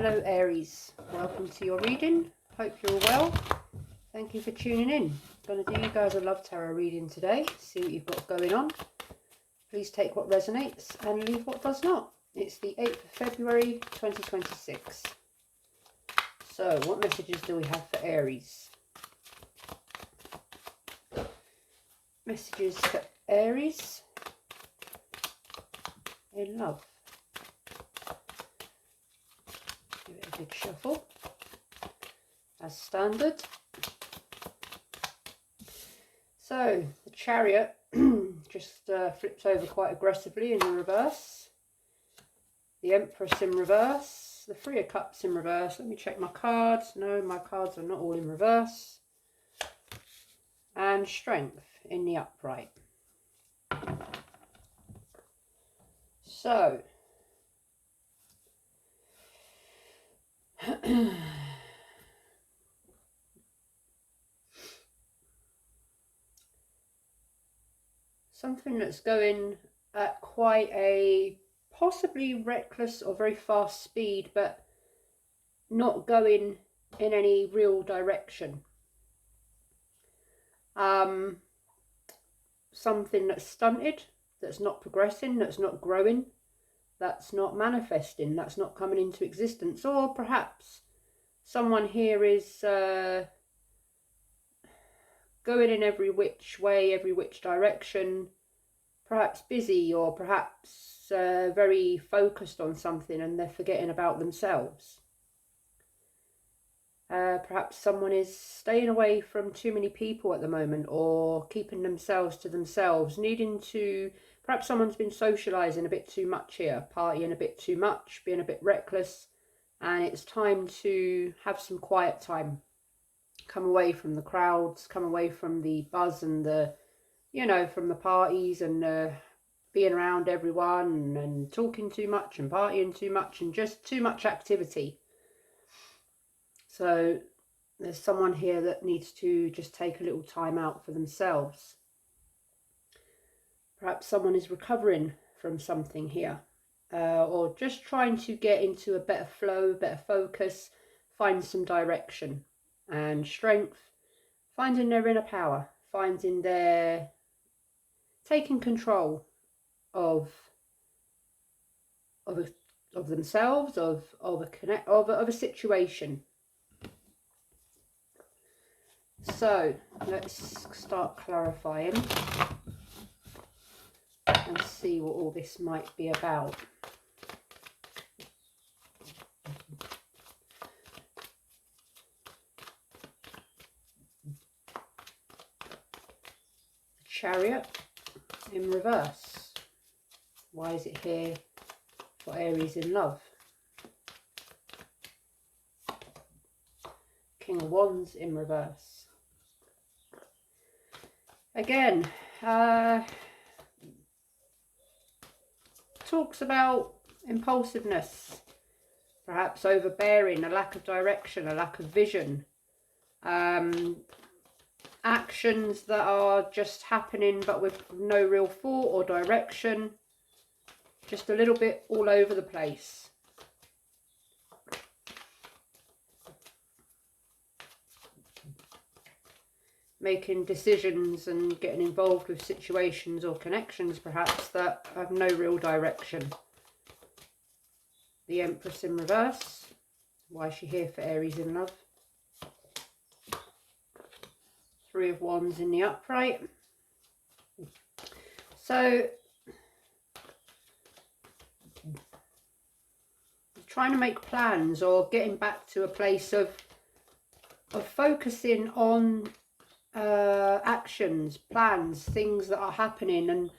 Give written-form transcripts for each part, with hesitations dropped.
Hello Aries, welcome to your reading. Hope you're all well. Thank you for tuning in. I'm going to do you guys a love tarot reading today. See what you've got going on. Please take what resonates and leave what does not. It's the 8th of February 2026. So what messages do we have for Aries? Messages for Aries in love. Give it a big shuffle as standard. So the Chariot just flips over quite aggressively in the reverse. The Empress in reverse. The Three of Cups in reverse. Let me check my cards. No, my cards are not all in reverse. And Strength in the upright. So something that's going at quite a possibly reckless or very fast speed, but not going in any real direction. Something that's stunted, that's not progressing, that's not growing, that's not manifesting, that's not coming into existence. Or perhaps someone here is going in every which way, every which direction, perhaps busy, or perhaps very focused on something and they're forgetting about themselves. Perhaps someone is staying away from too many people at the moment, or keeping themselves to themselves, needing to, perhaps someone's been socialising a bit too much here, partying a bit too much, being a bit reckless, and it's time to have some quiet time. Come away from the crowds, come away from the buzz and the, you know, from the parties and being around everyone and talking too much and partying too much and just too much activity. So there's someone here that needs to just take a little time out for themselves. Perhaps someone is recovering from something here, or just trying to get into a better flow, better focus, find some direction and strength, finding their inner power, finding their, taking control of themselves, of a situation. So let's start clarifying and see what all this might be about. Chariot in reverse. Why is it here for Aries in love? King of Wands in reverse. Again, talks about impulsiveness, perhaps overbearing, a lack of direction, a lack of vision, actions that are just happening but with no real thought or direction, just a little bit all over the place. Making decisions and getting involved with situations or connections perhaps that have no real direction. The Empress in reverse. Why is she here for Aries in love? Three of Wands in the upright. So trying to make plans, or getting back to a place of focusing on actions, plans, things that are happening, and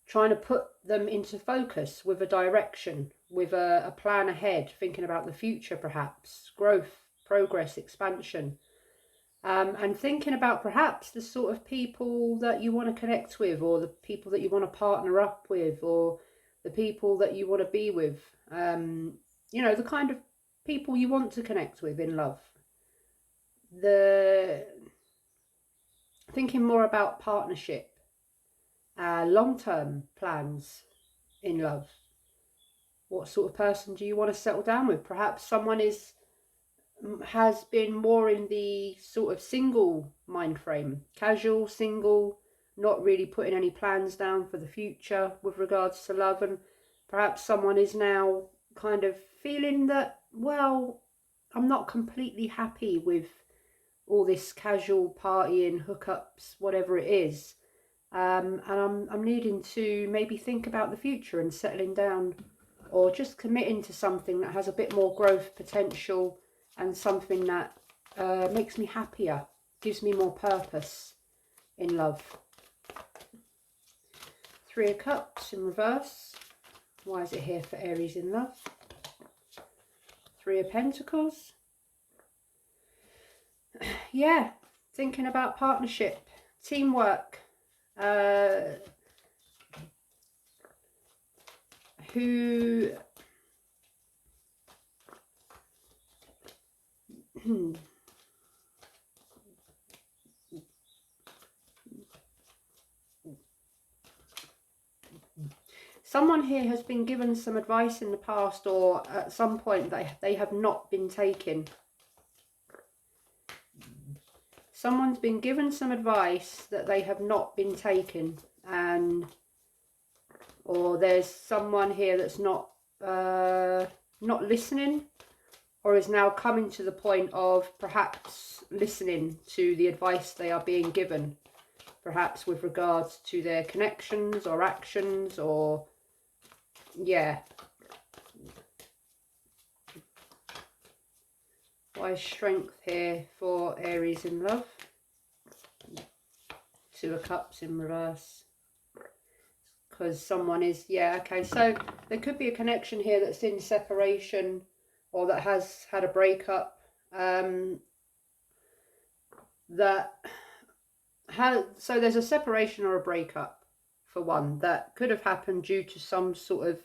trying to put them into focus with a direction, with a plan ahead, thinking about the future, perhaps growth, progress, expansion, and thinking about perhaps the sort of people that you want to connect with, or the people that you want to partner up with, or the people that you want to be with, you know, the kind of people you want to connect with in love. Thinking more about partnership, long-term plans in love. What sort of person do you want to settle down with? Perhaps someone has been more in the sort of single mind frame, casual, single, not really putting any plans down for the future with regards to love, and perhaps someone is now kind of feeling that, well, I'm not completely happy with all this casual partying, hookups, whatever it is, and I'm needing to maybe think about the future and settling down, or just committing to something that has a bit more growth potential and something that makes me happier, gives me more purpose in love. 3 of Cups in reverse. Why is it here for Aries in love? 3 of Pentacles. Yeah, thinking about partnership, teamwork. Who someone here has been given some advice in the past, or at some point they have not been taken. Someone's been given some advice that they have not been taken, and or there's someone here that's not listening, or is now coming to the point of perhaps listening to the advice they are being given, perhaps with regards to their connections or actions, or yeah. Why strength here for Aries in love? 2 of Cups in reverse. Because someone is, yeah, okay, so there could be a connection here that's in separation, or that has had a breakup, so there's a separation or a breakup for one that could have happened due to some sort of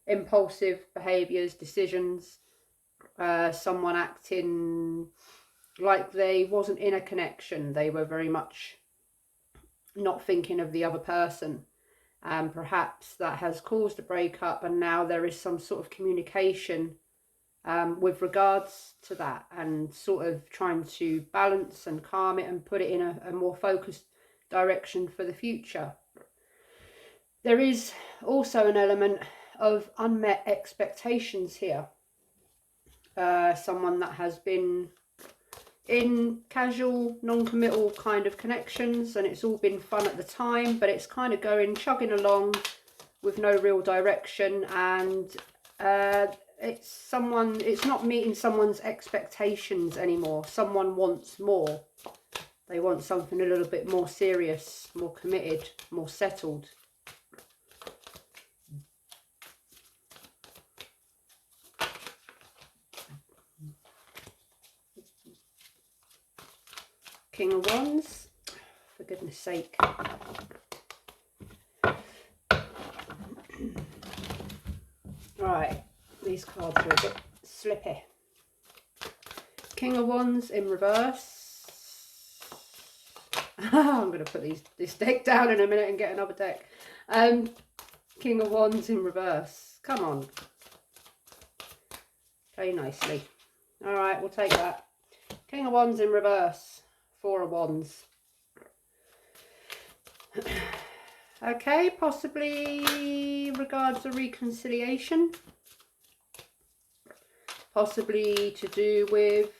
impulsive behaviours, decisions, someone acting like they wasn't in a connection, they were very much not thinking of the other person, and perhaps that has caused a breakup, and now there is some sort of communication with regards to that, and sort of trying to balance and calm it and put it in a more focused direction for the future. There is also an element of unmet expectations here. Someone that has been in casual, non-committal kind of connections, and it's all been fun at the time, but it's kind of chugging along with no real direction, and it's not meeting someone's expectations anymore. Someone wants more. They want something a little bit more serious, more committed, more settled. King of Wands, for goodness sake. Right, these cards are a bit slippy. King of Wands in reverse. I'm going to put this deck down in a minute and get another deck. King of Wands in reverse. Come on. Play nicely. All right, we'll take that. King of Wands in reverse. 4 of Wands. Okay, possibly regards a reconciliation. Possibly to do with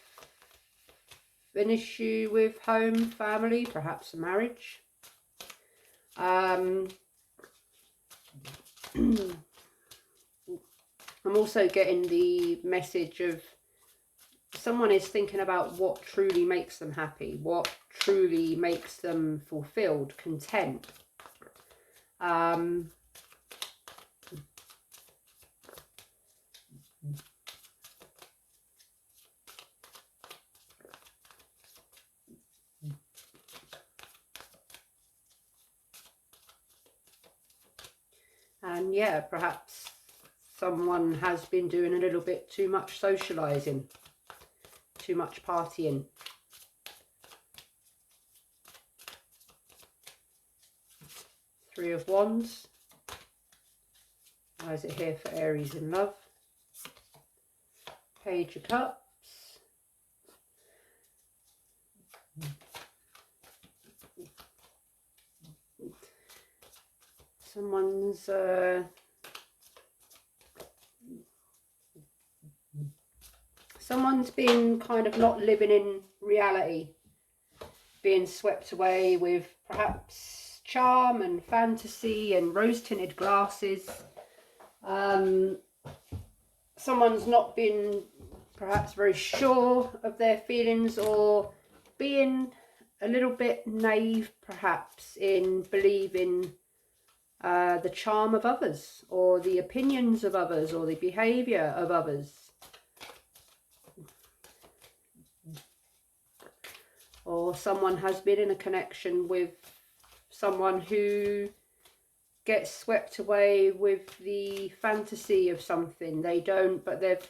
an issue with home, family, perhaps a marriage. I'm also getting the message of someone is thinking about what truly makes them happy, what truly makes them fulfilled, content. And yeah, perhaps someone has been doing a little bit too much socialising, too much partying. Three of Wands. Why is it here for Aries in love? Page of Cups. Someone's been kind of not living in reality, being swept away with perhaps charm and fantasy and rose-tinted glasses. Someone's not been perhaps very sure of their feelings, or being a little bit naive perhaps in believing the charm of others, or the opinions of others, or the behaviour of others. Or someone has been in a connection with someone who gets swept away with the fantasy of something they don't, but they've,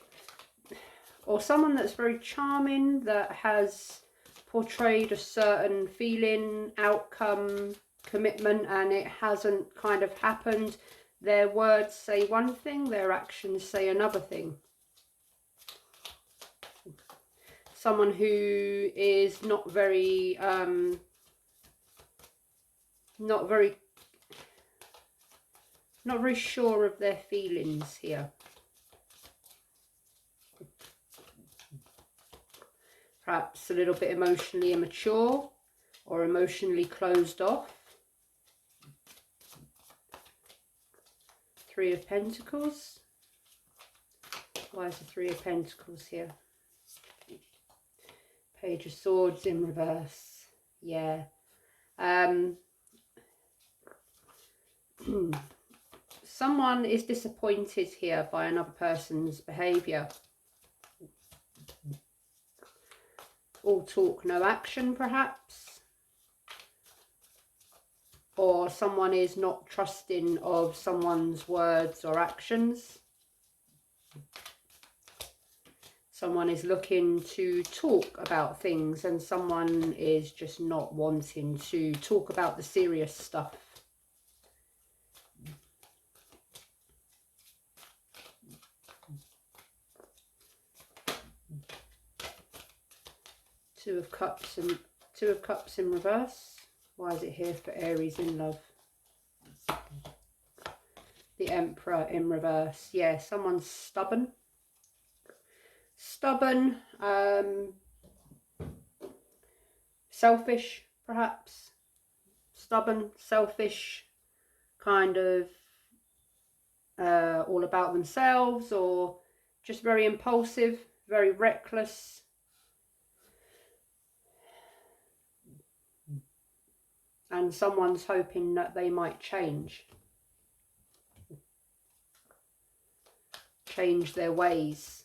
or someone that's very charming that has portrayed a certain feeling, outcome, commitment, and it hasn't kind of happened. Their words say one thing, their actions say another thing. Someone who is not very sure of their feelings here. Perhaps a little bit emotionally immature or emotionally closed off. Three of Pentacles. Why is the Three of Pentacles here? Page of Swords in reverse. Yeah. Someone is disappointed here by another person's behaviour. All talk, no action, perhaps. Or someone is not trusting of someone's words or actions. Someone is looking to talk about things, and someone is just not wanting to talk about the serious stuff. Two of Cups in reverse. Why is it here for Aries in love? The Emperor in reverse. Yeah, someone's stubborn. Stubborn, selfish, perhaps. Stubborn, selfish, kind of all about themselves, or just very impulsive, very reckless. And someone's hoping that they might change their ways.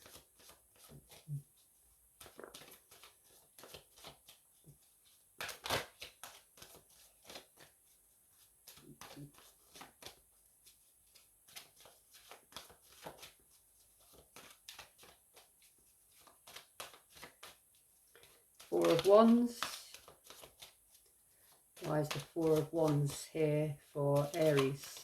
Four of Wands. Why is the Four of Wands here for Aries?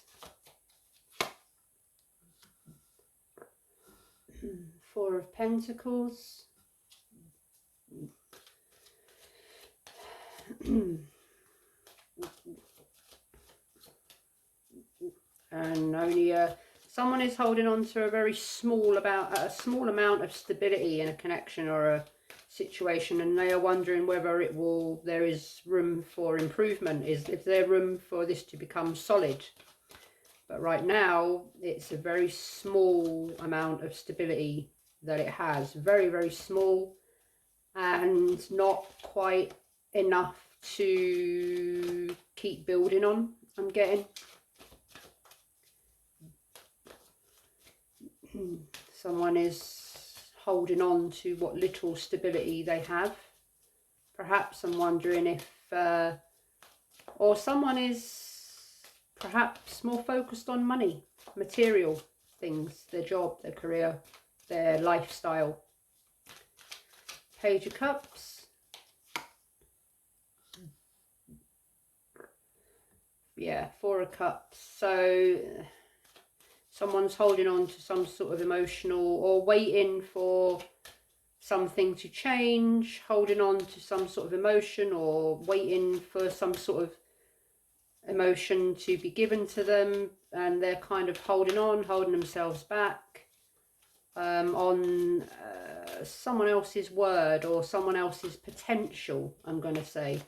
Four of Pentacles. And only someone is holding on to a very small amount of stability in a connection or a situation, and they are wondering whether there is room for improvement. Is there room for this to become solid? But right now it's a very small amount of stability that it has, very, very small, and not quite enough to keep building on, I'm getting. Someone is holding on to what little stability they have. Perhaps I'm wondering if, or someone is perhaps more focused on money, material things, their job, their career, their lifestyle. Page of Cups. Yeah, Four of Cups. So Someone's holding on to some sort of emotional, or waiting for something to change, holding on to some sort of emotion, or waiting for some sort of emotion to be given to them, and they're kind of holding themselves back on someone else's word or someone else's potential, I'm going to say.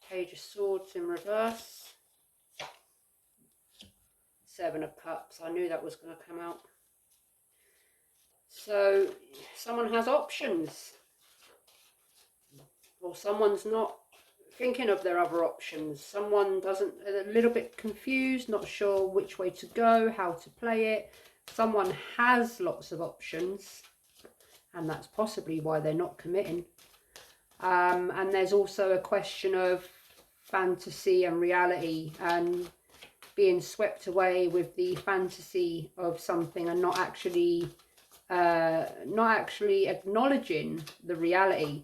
Page of Swords in reverse. Seven of Cups. I knew that was going to come out. So someone has options, or someone's not thinking of their other options. Someone a little bit confused, not sure which way to go, how to play it. Someone has lots of options, and that's possibly why they're not committing. And there's also a question of fantasy and reality, and being swept away with the fantasy of something and not actually acknowledging the reality,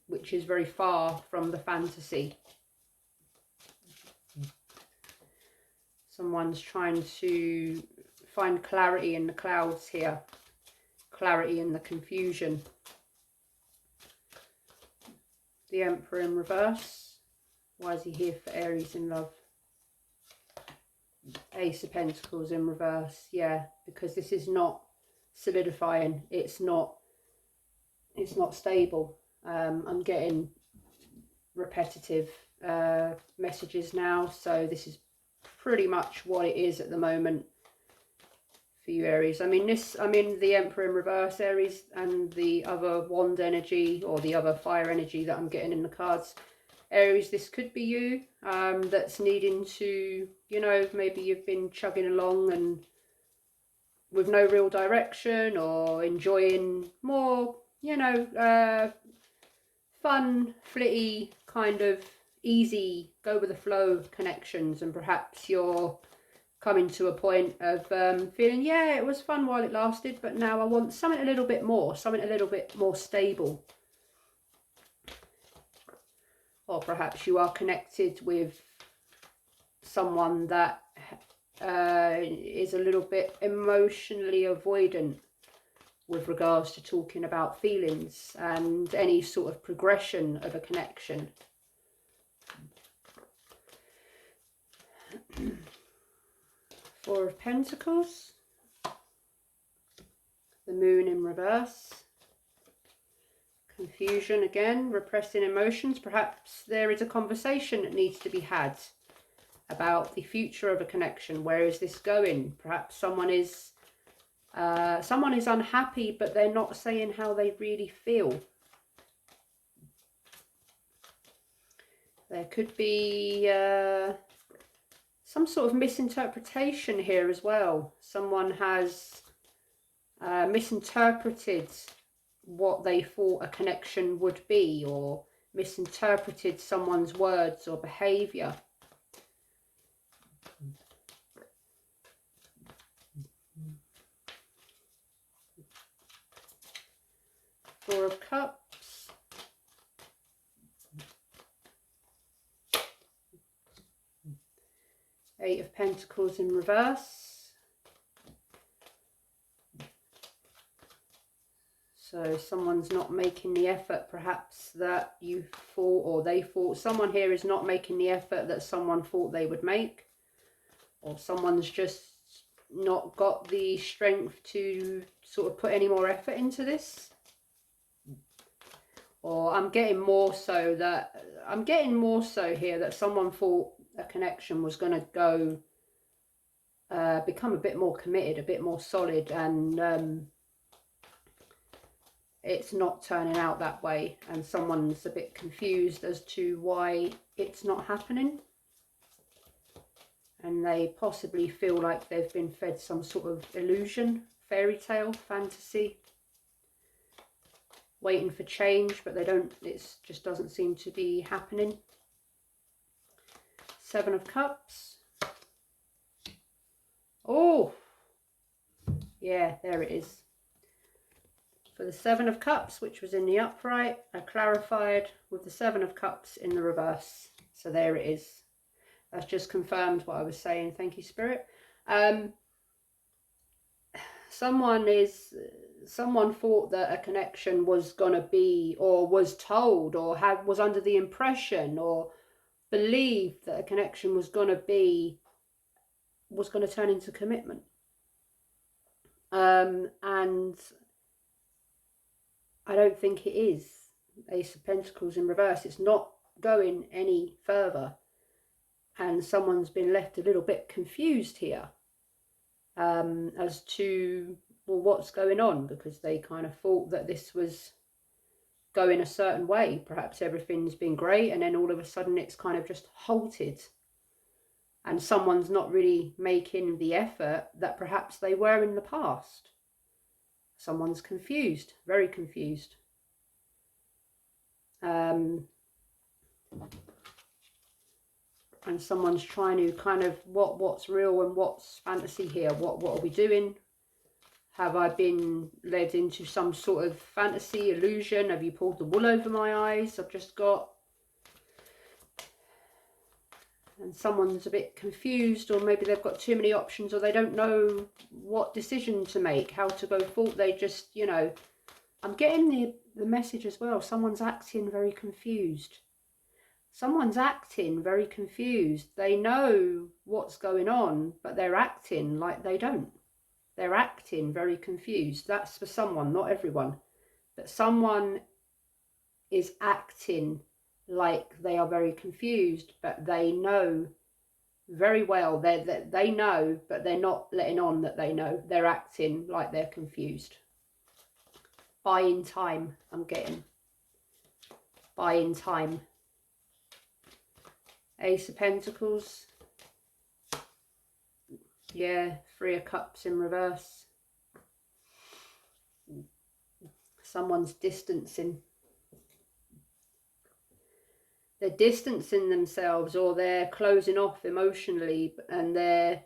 which is very far from the fantasy. Someone's trying to find clarity in the clouds here, clarity in the confusion. The Emperor in reverse. Why is he here for Aries in love? Ace of Pentacles in reverse. Yeah, because this is not solidifying. It's not stable. I'm getting repetitive messages now, so this is pretty much what it is at the moment for you, Aries. I mean, the Emperor in reverse, Aries, and the other wand energy, or the other fire energy that I'm getting in the cards. Aries, this could be you that's needing to, you know, maybe you've been chugging along and with no real direction, or enjoying more, you know, fun, flitty, kind of easy, go with the flow connections, and perhaps you're coming to a point of feeling, yeah, it was fun while it lasted, but now I want something a little bit more stable. Or perhaps you are connected with someone that is a little bit emotionally avoidant with regards to talking about feelings and any sort of progression of a connection. Four of Pentacles. The Moon in reverse. Confusion again, repressing emotions. Perhaps there is a conversation that needs to be had about the future of a connection. Where is this going? Perhaps someone is unhappy, but they're not saying how they really feel. There could be some sort of misinterpretation here as well. Someone has misinterpreted what they thought a connection would be, or misinterpreted someone's words or behaviour. Four of Cups. Eight of Pentacles in reverse. So someone's not making the effort perhaps that you thought, or they thought. Someone here is not making the effort that someone thought they would make. Or someone's just not got the strength to sort of put any more effort into this. Or I'm getting more so here that someone thought a connection was going to go, become a bit more committed, a bit more solid, and it's not turning out that way, and someone's a bit confused as to why it's not happening, and they possibly feel like they've been fed some sort of illusion, fairy tale, fantasy, waiting for change, but it just doesn't seem to be happening. Seven of Cups. Oh, yeah, there it is. For the Seven of Cups, which was in the upright, I clarified with the Seven of Cups in the reverse. So there it is. That's just confirmed what I was saying. Thank you, Spirit. Someone thought that a connection was going to be, or was told, or was under the impression, or believed that a connection was going to turn into commitment. And I don't think it is. Ace of Pentacles in reverse. It's not going any further. And someone's been left a little bit confused here as to, well, what's going on, because they kind of thought that this was going a certain way. Perhaps everything's been great, and then all of a sudden it's kind of just halted. And someone's not really making the effort that perhaps they were in the past. Someone's confused, very confused. And someone's trying to kind of, what's real and what's fantasy here? What are we doing? Have I been led into some sort of fantasy, illusion? Have you pulled the wool over my eyes? I've just got... And someone's a bit confused, or maybe they've got too many options, or they don't know what decision to make, how to go forward. They just, you know... I'm getting the message as well. Someone's acting very confused. Someone's acting very confused. They know what's going on, but they're acting like they don't. They're acting very confused. That's for someone, not everyone. But someone is acting like they are very confused, but they know very well. They know, but they're not letting on that they know. They're acting like they're confused. Buying time, I'm getting. Buying time. Ace of Pentacles. Yeah, Three of Cups in reverse. Someone's distancing. They're distancing themselves, or they're closing off emotionally, and they're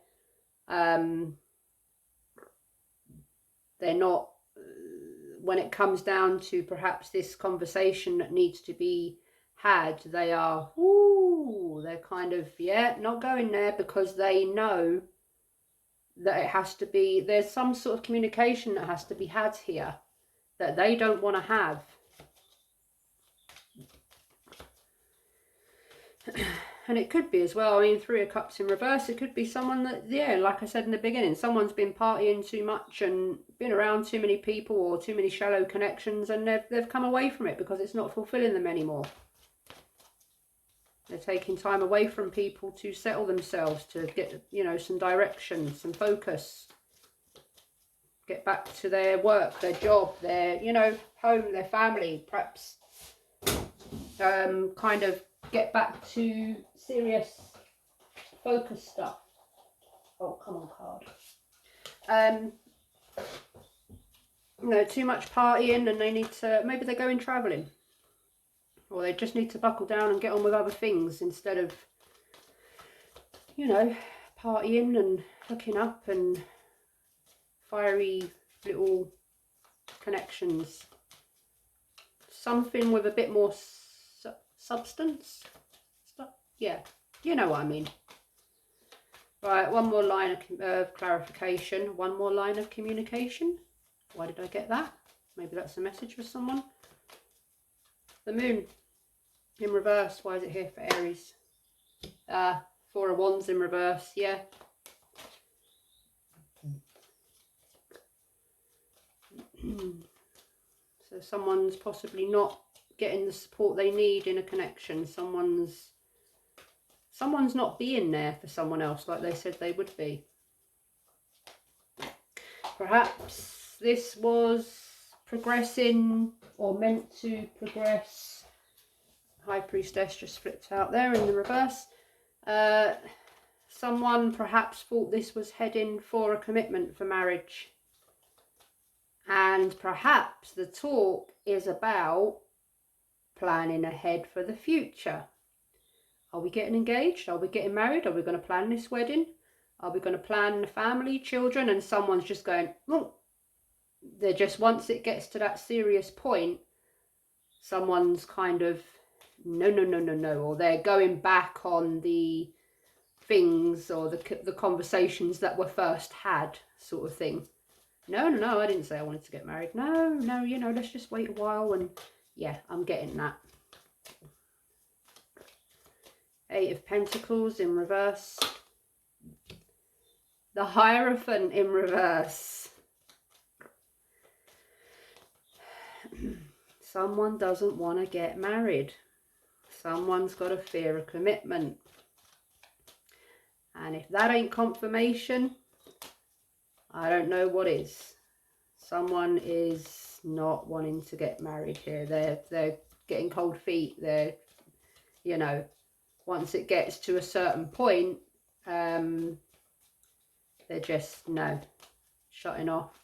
not, when it comes down to perhaps this conversation that needs to be had, they are, they're kind of, yeah, not going there, because they know that it has to be, there's some sort of communication that has to be had here that they don't want to have. And it could be as well, I mean, Three of Cups in reverse, it could be someone that, yeah, like I said in the beginning, someone's been partying too much and been around too many people, or too many shallow connections, and they've come away from it because it's not fulfilling them anymore. They're taking time away from people to settle themselves, to get, you know, some direction, some focus. Get back to their work, their job, their, you know, home, their family, perhaps. Kind of get back to serious focus stuff. Oh, come on, card. You know, too much partying, and they need to, maybe they're going travelling, or they just need to buckle down and get on with other things instead of, you know, partying and hooking up and fiery little connections. Something with a bit more substance. Yeah, you know what I mean. Right, one more line of clarification. One more line of communication. Why did I get that? Maybe that's a message for someone. The moon in reverse. Why is it here for Aries? Four of Wands in reverse. Yeah. So someone's possibly not getting the support they need in a connection. Someone's not being there for someone else like they said they would be. Perhaps this was progressing, or meant to progress. High Priestess just flipped out there in the reverse. Someone perhaps thought this was heading for a commitment for marriage. And perhaps the talk is about planning ahead for the future. Are we getting engaged? Are we getting married? Are we going to plan this wedding? Are we going to plan the family, children? And someone's just going, oh. They're just, once it gets to that serious point, someone's kind of, no, or they're going back on the things or the conversations that were first had, sort of thing. No, I didn't say I wanted to get married. No, you know, let's just wait a while. And yeah, I'm getting that. 8 of Pentacles in reverse. The Hierophant in reverse. Someone doesn't want to get married. Someone's got a fear of commitment. And if that ain't confirmation, I don't know what is. Someone is not wanting to get married here. They're getting cold feet. They're, you know, once it gets to a certain point, they're just, no, shutting off.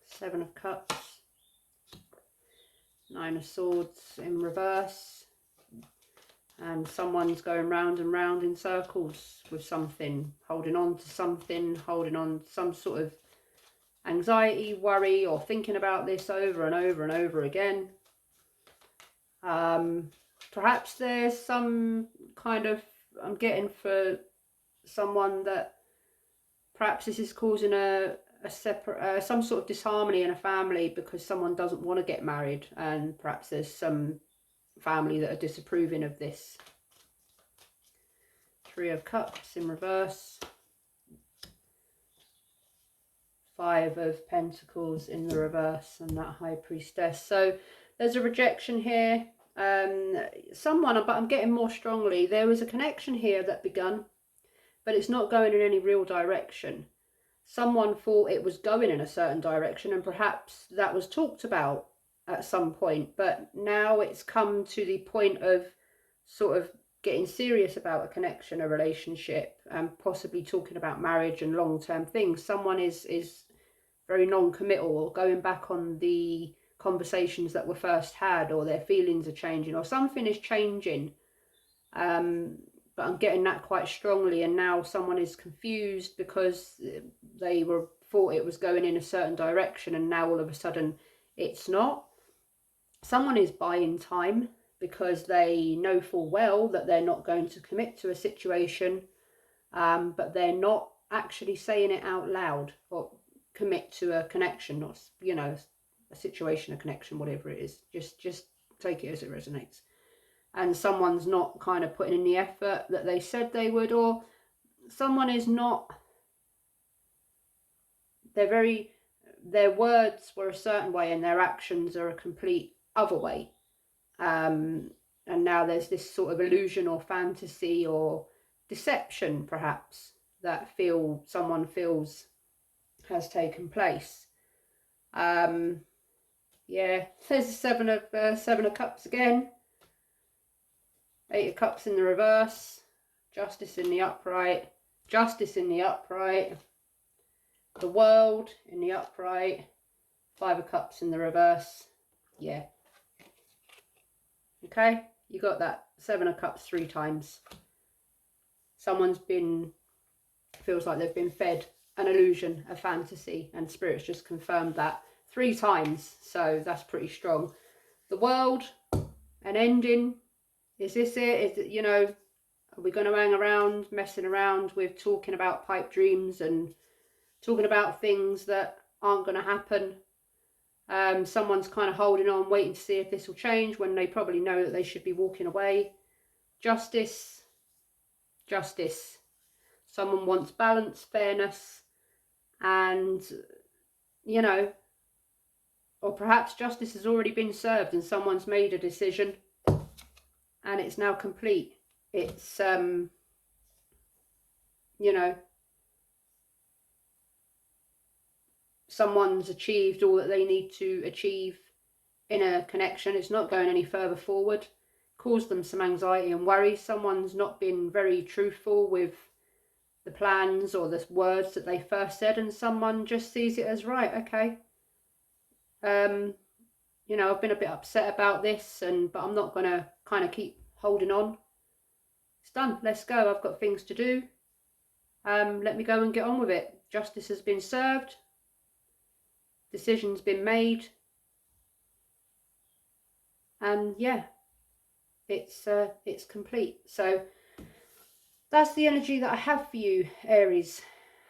Seven of Cups. 9 of Swords in reverse. And someone's going round and round in circles with something, holding on to something, holding on to some sort of anxiety, worry, or thinking about this over and over and over again. Perhaps there's some kind of, I'm getting for someone that perhaps this is causing a separate, some sort of disharmony in a family because someone doesn't want to get married, and perhaps there's some family that are disapproving of this. 3 of Cups in reverse. 5 of Pentacles in the reverse, and that High Priestess. So there's a rejection here. Someone, but I'm getting more strongly, there was a connection here that begun, but it's not going in any real direction. Someone thought it was going in a certain direction, and perhaps that was talked about at some point, but now it's come to the point of sort of getting serious about a connection, a relationship, and possibly talking about marriage and long-term things. Someone is very non-committal, or going back on the conversations that were first had, or their feelings are changing, or something is changing. But I'm getting that quite strongly, and now someone is confused because they thought it was going in a certain direction, and now all of a sudden it's not. Someone is buying time because they know full well that they're not going to commit to a situation, but they're not actually saying it out loud, or commit to a connection, or, you know, a situation, a connection, whatever it is. Just take it as it resonates. And someone's not kind of putting in the effort that they said they would, or someone is not, their words were a certain way and their actions are a complete other way. And now there's this sort of illusion or fantasy or deception, perhaps, that someone feels has taken place. Yeah, there's a seven of Cups again. 8 of Cups in the reverse. Justice in the upright. Justice in the upright. The World in the upright. 5 of Cups in the reverse. Yeah. Okay, you got that. 7 of Cups 3 times. Someone's feels like they've been fed an illusion, a fantasy, and Spirit's just confirmed that 3 times. So that's pretty strong. The World, an ending. Is this it? Is it, you know, are we going to hang around, messing around with talking about pipe dreams and talking about things that aren't going to happen? Someone's kind of holding on, waiting to see if this will change when they probably know that they should be walking away. Justice. Justice. Someone wants balance, fairness, and, you know, or perhaps justice has already been served and someone's made a decision and it's now complete. It's, you know, someone's achieved all that they need to achieve in a connection. It's not going any further forward. Caused them some anxiety and worry. Someone's not been very truthful with the plans or the words that they first said, and someone just sees it as, right, okay, you know, I've been a bit upset about this, but I'm not going to kind of keep holding on. It's done. Let's go. I've got things to do. Let me go and get on with it. Justice has been served. decision's been made, and yeah, it's complete. So that's the energy that I have for you, Aries.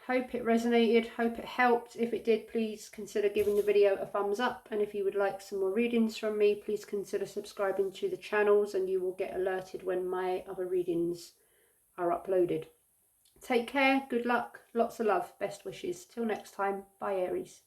Hope it resonated, hope it helped. If it did, please consider giving the video a thumbs up, and if you would like some more readings from me, please consider subscribing to the channels and you will get alerted when my other readings are uploaded. Take care, good luck, lots of love, best wishes. Till next time, bye Aries.